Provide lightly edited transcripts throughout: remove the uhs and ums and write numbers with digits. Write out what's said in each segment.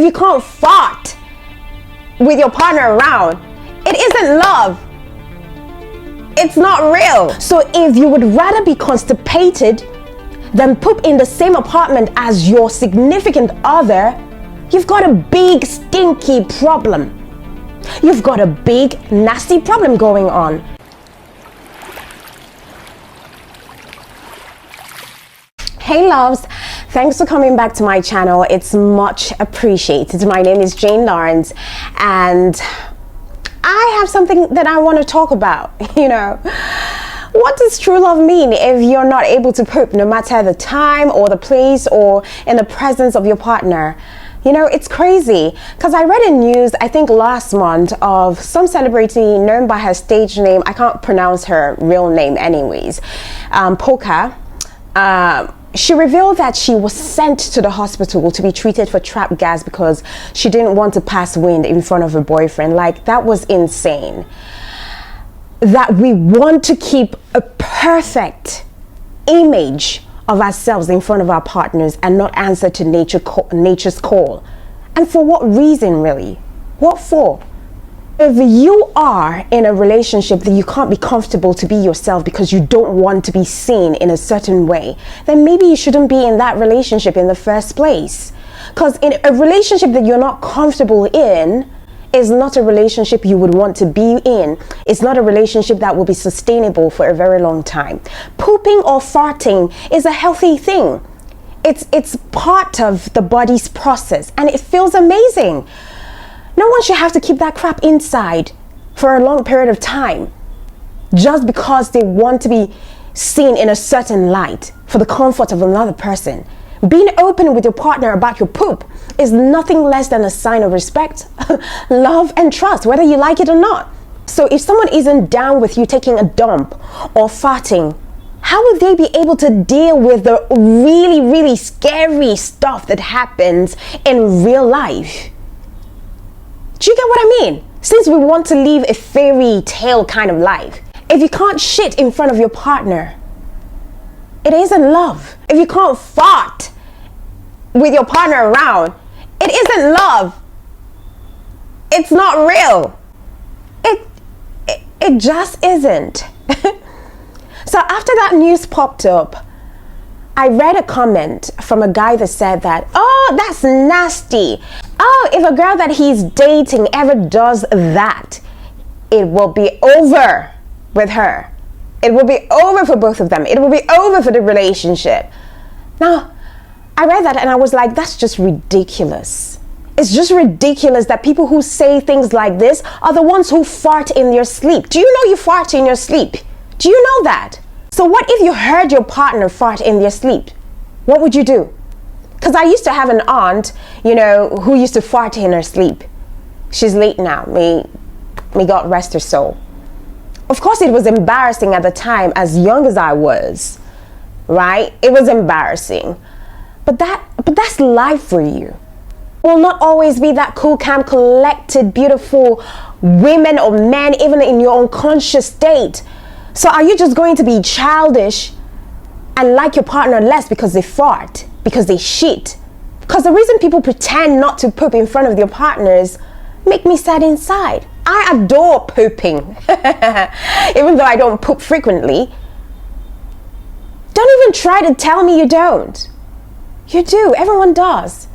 If you can't fart with your partner around, it isn't love. It's not real. So if you would rather be constipated than poop in the same apartment as your significant other, you've got a big stinky problem. You've got a big nasty problem going on. Hey loves, thanks for coming back to my channel. It's much appreciated. My name is Jane Lawrence and I have something that I want to talk about. What does true love mean if you're not able to poop no matter the time or the place or in the presence of your partner? It's crazy because I read in news, I think last month, of some celebrity known by her stage name. I can't pronounce her real name anyways. Polka. She revealed that she was sent to the hospital to be treated for trapped gas because she didn't want to pass wind in front of her boyfriend. Like, that was insane. That we want to keep a perfect image of ourselves in front of our partners and not answer to nature's call. And for what reason, really? What for? If you are in a relationship that you can't be comfortable to be yourself because you don't want to be seen in a certain way, then maybe you shouldn't be in that relationship in the first place. Because in a relationship that you're not comfortable in is not a relationship you would want to be in. It's not a relationship that will be sustainable for a very long time. Pooping or farting is a healthy thing. It's part of the body's process and it feels amazing. No one should have to keep that crap inside for a long period of time just because they want to be seen in a certain light for the comfort of another person. Being open with your partner about your poop is nothing less than a sign of respect, love, and trust, whether you like it or not. So if someone isn't down with you taking a dump or farting, how will they be able to deal with the really, really scary stuff that happens in real life? Do you get what I mean? Since we want to live a fairy tale kind of life, if you can't shit in front of your partner, it isn't love. If you can't fart with your partner around, it isn't love. It's not real. It just isn't. So after that news popped up, I read a comment from a guy that said that, oh, that's nasty. Oh, if a girl that he's dating ever does that, it will be over with her. It will be over for both of them. It will be over for the relationship. Now, I read that and I was like, that's just ridiculous. It's just ridiculous that people who say things like this are the ones who fart in their sleep. Do you know you fart in your sleep? Do you know that? So what if you heard your partner fart in their sleep? What would you do? Because I used to have an aunt, who used to fart in her sleep. She's late now. May God rest her soul. Of course, it was embarrassing at the time, as young as I was, right? It was embarrassing. But that's life for you. Will not always be that cool, calm, collected, beautiful women or men, even in your unconscious state. So are you just going to be childish and like your partner less because they fart, because they shit? Because the reason people pretend not to poop in front of their partners make me sad inside. I adore pooping, even though I don't poop frequently. Don't even try to tell me you don't. You do, everyone does.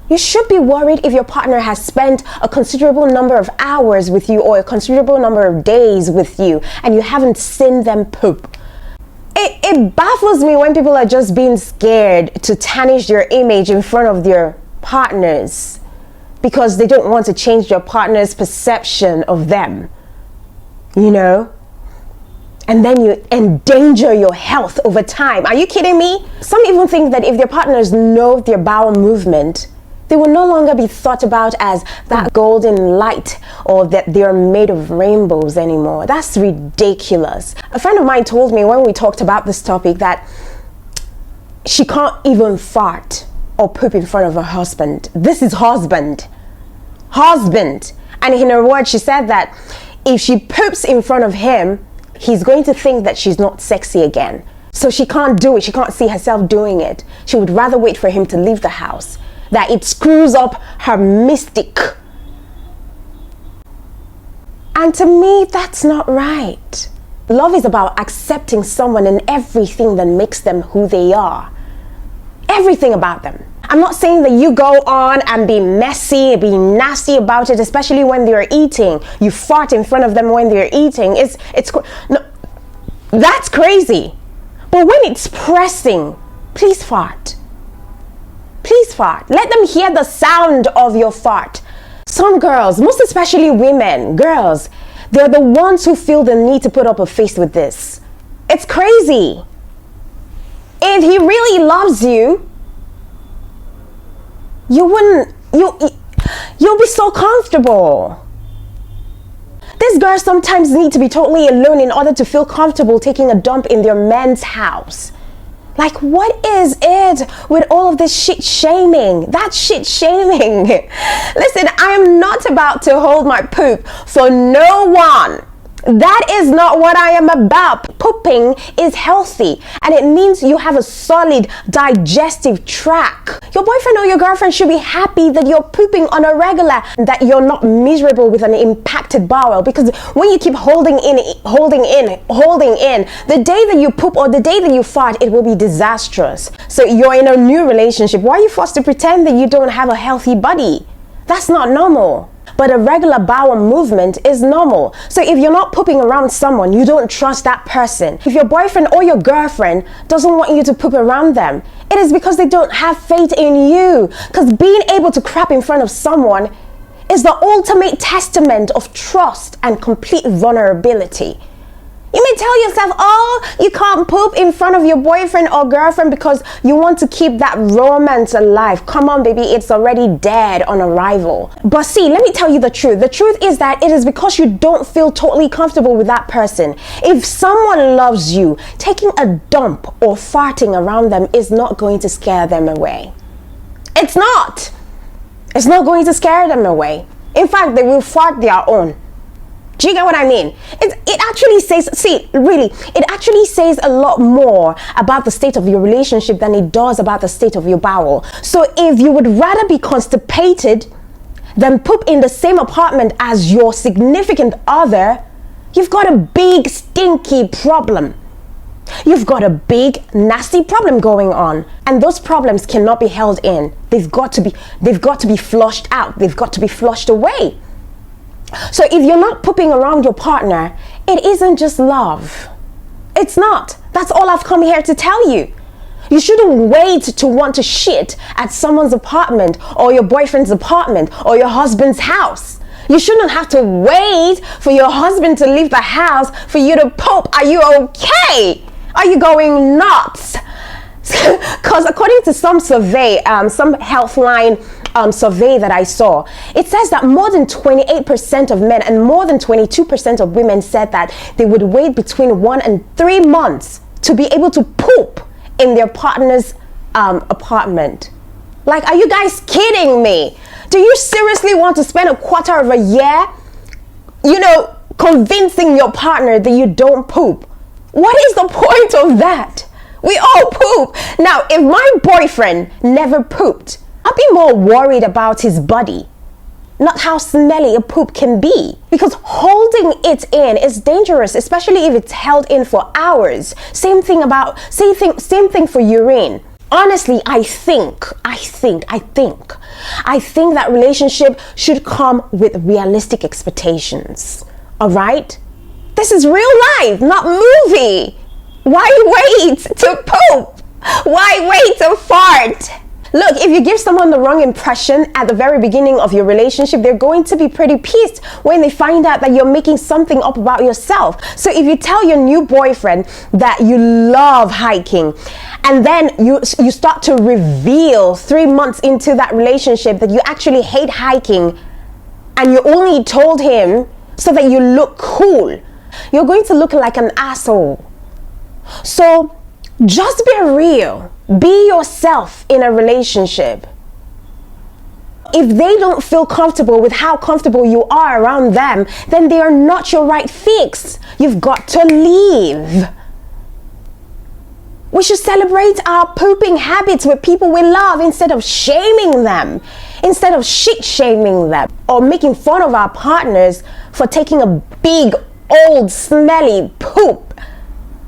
You should be worried if your partner has spent a considerable number of hours with you or a considerable number of days with you and you haven't seen them poop. It baffles me when people are just being scared to tarnish their image in front of their partners because they don't want to change their partner's perception of them, And then you endanger your health over time. Are you kidding me? Some even think that if their partners know their bowel movement, they will no longer be thought about as that golden light or that they're made of rainbows anymore. That's ridiculous. A friend of mine told me when we talked about this topic that she can't even fart or poop in front of her husband. This is husband. And in her words, she said that if she poops in front of him, he's going to think that she's not sexy again. So she can't do it. She can't see herself doing it. She would rather wait for him to leave the house. that it screws up her mystic. And to me, that's not right. Love is about accepting someone and everything that makes them who they are. Everything about them. I'm not saying that you go on and be messy, be nasty about it, especially when they're eating. You fart in front of them when they're eating. No, that's crazy. But when it's pressing, please fart. Please fart. Let them hear the sound of your fart. Some girls, most especially women, girls, they're the ones who feel the need to put up a face with this. It's crazy. If he really loves you, you'll be so comfortable. These girls sometimes need to be totally alone in order to feel comfortable taking a dump in their man's house. Like, what is it with all of this shit shaming? That's shit shaming. Listen, I am not about to hold my poop for no one. That is not what I am about. Pooping is healthy, and it means you have a solid digestive tract. Your boyfriend or your girlfriend should be happy that you're pooping on a regular, that you're not miserable with an impacted bowel, because when you keep holding in, the day that you poop or the day that you fart, it will be disastrous. So you're in a new relationship. Why are you forced to pretend that you don't have a healthy body? That's not normal. But a regular bowel movement is normal. So if you're not pooping around someone, you don't trust that person. If your boyfriend or your girlfriend doesn't want you to poop around them, it is because they don't have faith in you. Because being able to crap in front of someone is the ultimate testament of trust and complete vulnerability. You may tell yourself, oh, you can't poop in front of your boyfriend or girlfriend because you want to keep that romance alive. Come on, baby, it's already dead on arrival. But see, let me tell you the truth. The truth is that it is because you don't feel totally comfortable with that person. If someone loves you, taking a dump or farting around them is not going to scare them away. It's not. It's not going to scare them away. In fact, they will fart their own. Do you get what I mean? It actually says, it actually says a lot more about the state of your relationship than it does about the state of your bowel. So if you would rather be constipated than poop in the same apartment as your significant other, you've got a big stinky problem. You've got a big nasty problem going on, and those problems cannot be held in. They've got to be flushed out. They've got to be flushed away. So if you're not pooping around your partner, it isn't just love. It's not. That's all I've come here to tell you. You shouldn't wait to want to shit at someone's apartment or your boyfriend's apartment or your husband's house. You shouldn't have to wait for your husband to leave the house for you to poop. Are you okay? Are you going nuts? Because according to some survey, some Healthline survey that I saw, it says that more than 28% of men and more than 22% of women said that they would wait between 1 and 3 months to be able to poop in their partner's apartment. Like, are you guys kidding me? Do you seriously want to spend a quarter of a year, convincing your partner that you don't poop? What is the point of that? We all poop. Now, if my boyfriend never pooped, I'd be more worried about his body, not how smelly a poop can be. Because holding it in is dangerous, especially if it's held in for hours. Same thing for urine. Honestly, I think that relationship should come with realistic expectations. All right? This is real life, not movie. Why wait to poop? Why wait to fart? Look, if you give someone the wrong impression at the very beginning of your relationship, they're going to be pretty pissed when they find out that you're making something up about yourself. So if you tell your new boyfriend that you love hiking, and then you start to reveal 3 months into that relationship that you actually hate hiking, and you only told him so that you look cool, you're going to look like an asshole. So just be real. Be yourself in a relationship. If they don't feel comfortable with how comfortable you are around them, then they are not your right fix. You've got to leave. We should celebrate our pooping habits with people we love instead of shaming them, instead of shit-shaming them or making fun of our partners for taking a big, old, smelly poop.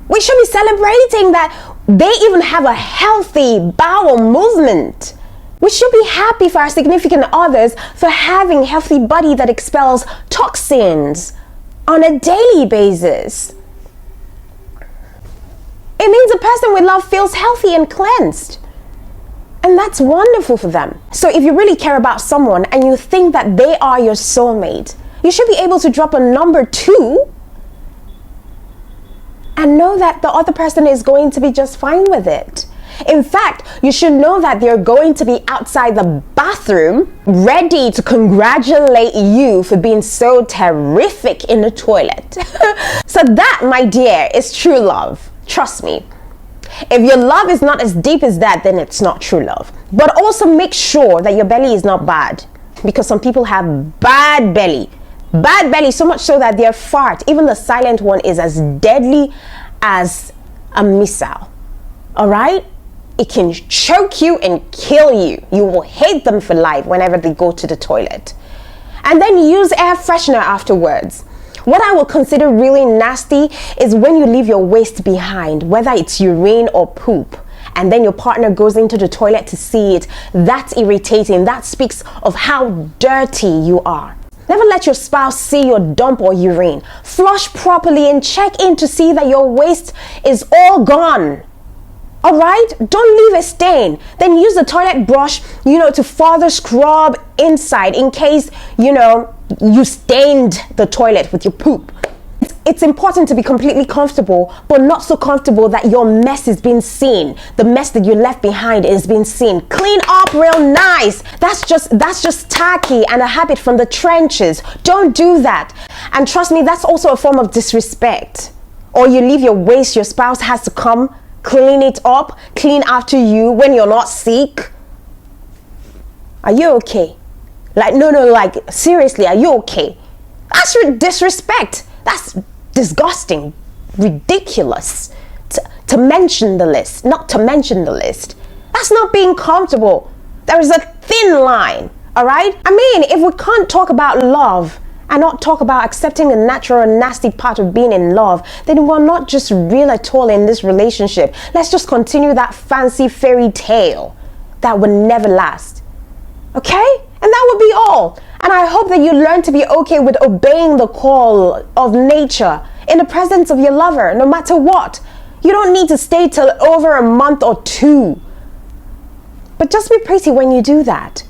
We should be celebrating that they even have a healthy bowel movement. We should be happy for our significant others for having a healthy body that expels toxins on a daily basis. It means the person we love feels healthy and cleansed. And that's wonderful for them. So if you really care about someone and you think that they are your soulmate, you should be able to drop a number 2 and know that the other person is going to be just fine with it. In fact, you should know that they're going to be outside the bathroom ready to congratulate you for being so terrific in the toilet. So that, my dear, is true love. Trust me. If your love is not as deep as that, then it's not true love. But also make sure that your belly is not bad, because some people have bad belly. Bad belly, so much so that their fart, even the silent one, is as deadly as a missile. All right? It can choke you and kill you. You will hate them for life whenever they go to the toilet. And then use air freshener afterwards. What I will consider really nasty is when you leave your waste behind, whether it's urine or poop, and then your partner goes into the toilet to see it. That's irritating. That speaks of how dirty you are. Never let your spouse see your dump or urine. Flush properly and check in to see that your waste is all gone. All right? Don't leave a stain. Then use the toilet brush, to further scrub inside in case, you stained the toilet with your poop. It's important to be completely comfortable, but not so comfortable that your mess is being seen. The mess that you left behind is being seen. Clean up real nice. That's just tacky and a habit from the trenches. Don't do that. And trust me, that's also a form of disrespect. Or you leave your waste, your spouse has to come, clean it up, clean after you when you're not sick. Are you okay? Seriously, are you okay? That's disrespect. That's disgusting, ridiculous. To mention the list, not to mention the list. That's not being comfortable. There is a thin line, all right? I mean, if we can't talk about love and not talk about accepting the natural and nasty part of being in love, then we're not just real at all in this relationship. Let's just continue that fancy fairy tale that will never last. Okay? And that would be all. And I hope that you learn to be okay with obeying the call of nature in the presence of your lover, no matter what. You don't need to stay till over a month or 2. But just be pretty when you do that.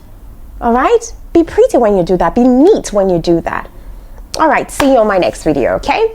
All right? Be pretty when you do that. Be neat when you do that. All right, see you on my next video, okay?